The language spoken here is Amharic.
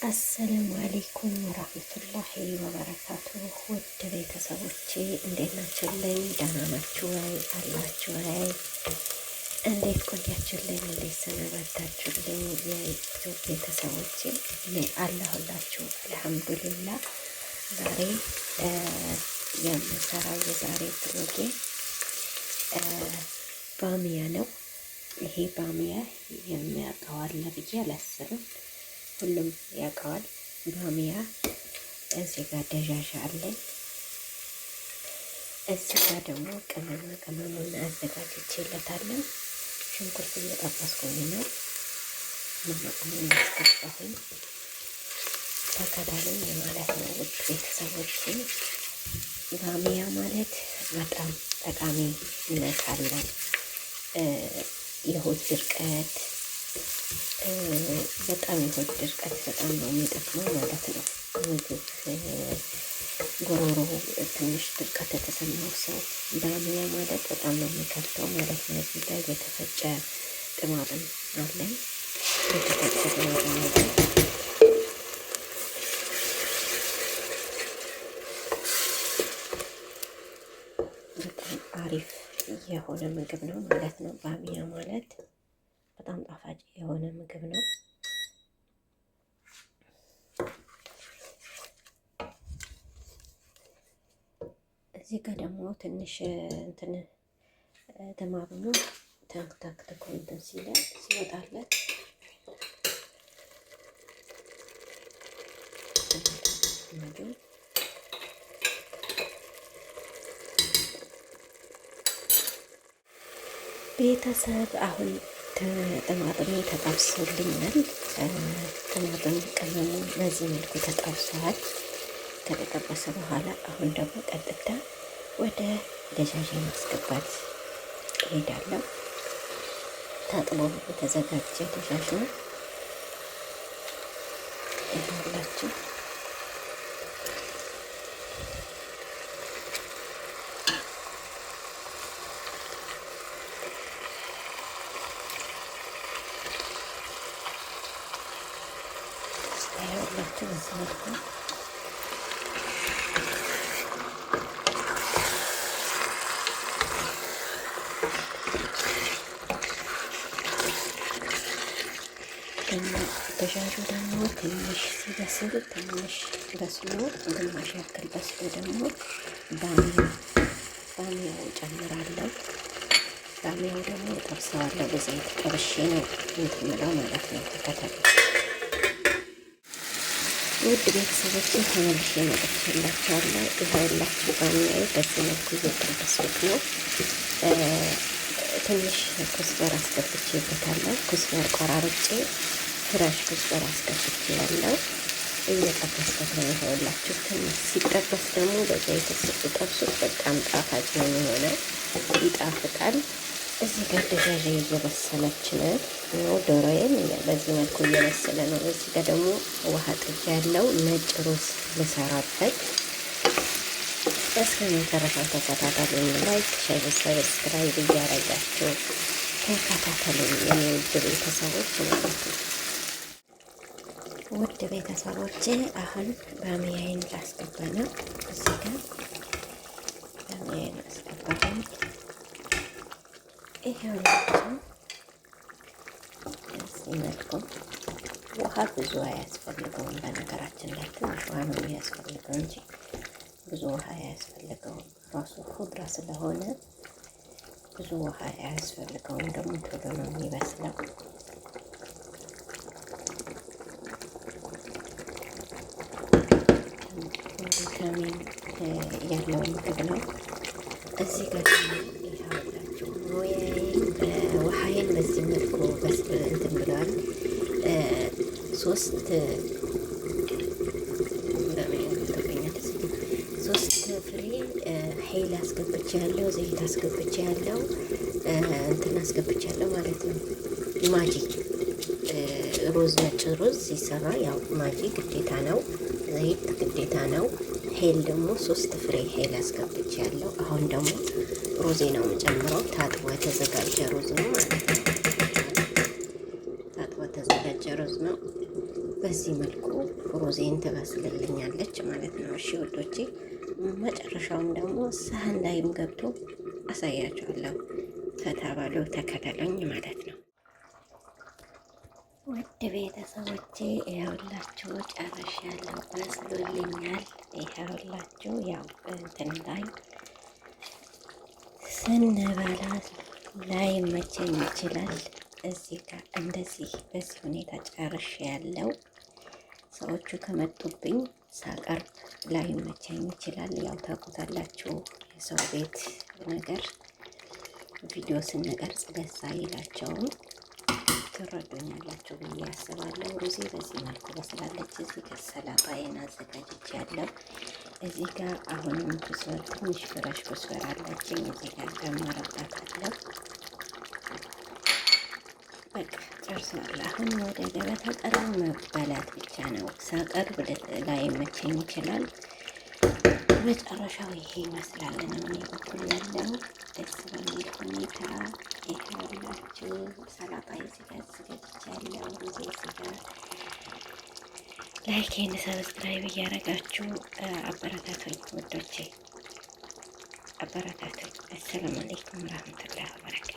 አሰላሙ አለይኩም ወራህመቱላሂ ወበረካቱ። ውድ ቤተሰቦቼ እንዴት ናችሁልኝ? ደህና ናችሁ ወይ? አላችሁ ወይ? እንዴት ቆያችሁልኝ? እንዴት ሰነበታችሁልኝ? የዩቲዩብ ቤተሰቦቼ እኔ አለሁላችሁ አልሐምዱሊላህ። ዛሬ የምሰራው የዛሬ ብሎጌ ባሚያ ነው። ይሄ ባሚያ የሚያውቀው አለ ብዬ አላስብም። ሁሉም ያውቀዋል። ባሚያ እዚህ ጋር ደዣዣ አለኝ። እዚህ ጋር ደግሞ ቅመሙን አዘጋጅቼለታለሁ። ሽንኩርት እየጠበስኩኝ ነው። ቅመሙን ያስገባሁኝ ተከታተሉኝ ማለት ነው። ውድ ቤተሰቦች ባሚያ ማለት በጣም ጠቃሚነት አለው። የሆድ ድርቀት በጣም ነው የሚጠቅመው ማለት ነው። ምግብ ጎሮሮ ትንሽ ድርቀት የተሰማው ሰው ባሚያ ማለት በጣም ነው የሚከፍተው ማለት ነው። እዚህ ላይ የተፈጨ ጥማጥም አለኝ። የተፈጨ ጥማጥም አለኝ። በጣም አሪፍ የሆነ ምግብ ነው ማለት ነው። ባሚያ ማለት በጣም ጣፋጭ የሆነ ምግብ ነው። እዚህ ጋር ደግሞ ትንሽ እንትን ተማብኑ ተንክታክተኮ እንትን ሲወጣለት ቤተሰብ አሁን ጥማጥሙ ተጠብሶልኛል። ጥማጥም ቅመሙ በዚህ መልኩ ተጠብሷል። ከተጠበሰ በኋላ አሁን ደግሞ ቀጥታ ወደ ደጃዥ ማስገባት እሄዳለሁ። ታጥቦ የተዘጋጀ ደጃዥ ነው ይላችሁ። ያላችሁ በዚህ መልኩ ደጃጁ ደግሞ ትንሽ ሲበስል ትንሽ በስሎ ግማሽ ያክል በስሎ ደግሞ ባሚያው ጨምራለሁ። ባሚያው ደግሞ ጠብሰዋለሁ። በዘይት ጠብሼ ነው የምትምለው ማለት ነው። ተከታተሉ ውድ ቤተሰቦች፣ ተመልሼ መጥቻላችኋለሁ። ይኸውላችሁ ባሚያዬ በዚህ መልኩ እየጠበስኩት ነው። ትንሽ ኩስበር አስገብቼበታለሁ። ኩስበር ቆራርጬ ፍራሽ ኩስበር አስገብቼ ያለው እየጠበስኩት ነው። ይኸውላችሁ ትንሽ ሲጠበስ ደግሞ በዘይት ስትጠብሱት በጣም ጣፋጭ ነው የሚሆነው፣ ይጣፍጣል። እዚህ ጋር ደጃዥ እየበሰለች ነው። ዶሮዬን በዚህ መልኩ እየበሰለ ነው። እዚህ ጋር ደግሞ ውሃ ጥጃ ያለው ነጭ ሩዝ ልሰራበት። እስከ መጨረሻው ተከታተሉኝ። ላይክ፣ ሼር፣ ሰብስክራይብ እያረጋችሁ ተከታተሉኝ የኔ ውድ ቤተሰቦች ማለት ነው። ውድ ቤተሰቦቼ አሁን ባሚያዬን ላስገባ ነው። እዚህ ጋር ባሚያዬን አስገባለሁ። ይሄውላችሁ እዚህ መልኩ ውሃ ብዙ አያስፈልገውም። በነገራችን ላይ ትንሽ ውሃ ነው የሚያስፈልገው እንጂ ብዙ ውሃ አያስፈልገውም። ራሱ ኹድራ ስለሆነ ብዙ ውሃ አያስፈልገውም። ደግሞ ቶሎ ነው የሚበስለው። ቪታሚን ያለው ምግብ ነው። እዚህ ጋር ይኸውላችሁ ውሃዬን በዚህ መልኩ እንትን ብለዋል። ሶስት ፍሬ ሄል አስገብቼ ያለው ዘይት አስገብቼ ያለው እንትን አስገብቼ ያለው ማለት ነው። ማጂ ሩዝ፣ ነጭ ሩዝ ሲሰራ ያው ማጂ ግዴታ ነው፣ ዘይት ግዴታ ነው። ሄል ደግሞ 3 ፍሬ ሄል አስገብቼ ያለው። አሁን ደግሞ ሩዜ ነው የምጨምረው። ታጥቦ የተዘጋጀ ሩዝ ነው ማለት ነው። ታጥቦ የተዘጋጀ ሩዝ ነው። በዚህ መልኩ ሩዜን ትበስልልኛለች ማለት ነው። እሺ ውዶቼ፣ መጨረሻውን ደግሞ ሳህን ላይም ገብቶ አሳያቸዋለሁ። ፈታ ባሉ ተከተሉኝ ማለት ነው። ውድ ቤተሰቦቼ ይኸውላችሁ ጨርሻለሁ፣ በስሎልኛል። ይኸውላችሁ ያው እንትን ላይ ስንበላ ላይ መቼኝ ይችላል። እዚህ ጋር እንደዚህ በዚህ ሁኔታ ጨርሼ ያለው ሰዎቹ ከመጡብኝ ሳቀርብ ላይ መቼኝ ይችላል። ያው ታውቁታላችሁ የሰው ቤት ነገር ቪዲዮ ስንቀርጽ ደስ አይላቸውም። ትረዱኛላችሁ ብዬ አስባለሁ። ሩዜ በዚህ መልኩ በስላለች። እዚህ ጋር ሰላጣዬን አዘጋጅቻለሁ። እዚህ ጋር አሁንም ኩስበር ትንሽ ፍረሽ ኩስበር አለችኝ። እዚህ ጋር ጨምረባታለሁ። በቃ ጨርሷል። አሁን ወደ ገበታ ቀረብ መበላት ብቻ ነው። ሳቀርብ ላይ መቼኝ ይችላል። መጨረሻው ይሄ ይመስላል ነው እኔ በኩል ያለው ደስ በሚል ሁኔታ። ይኸውላችሁ ሰላጣ እዚህ ጋር አዘጋጅቻለሁ። ሩዜ እዚህ ጋር ላይኬን ሰብስክራይብ እያደረጋችሁ አበረታቱኝ ወዶቼ፣ አበረታቱኝ። አሰላሙ አለይኩም ወራህመቱላሂ ወበረካቱ።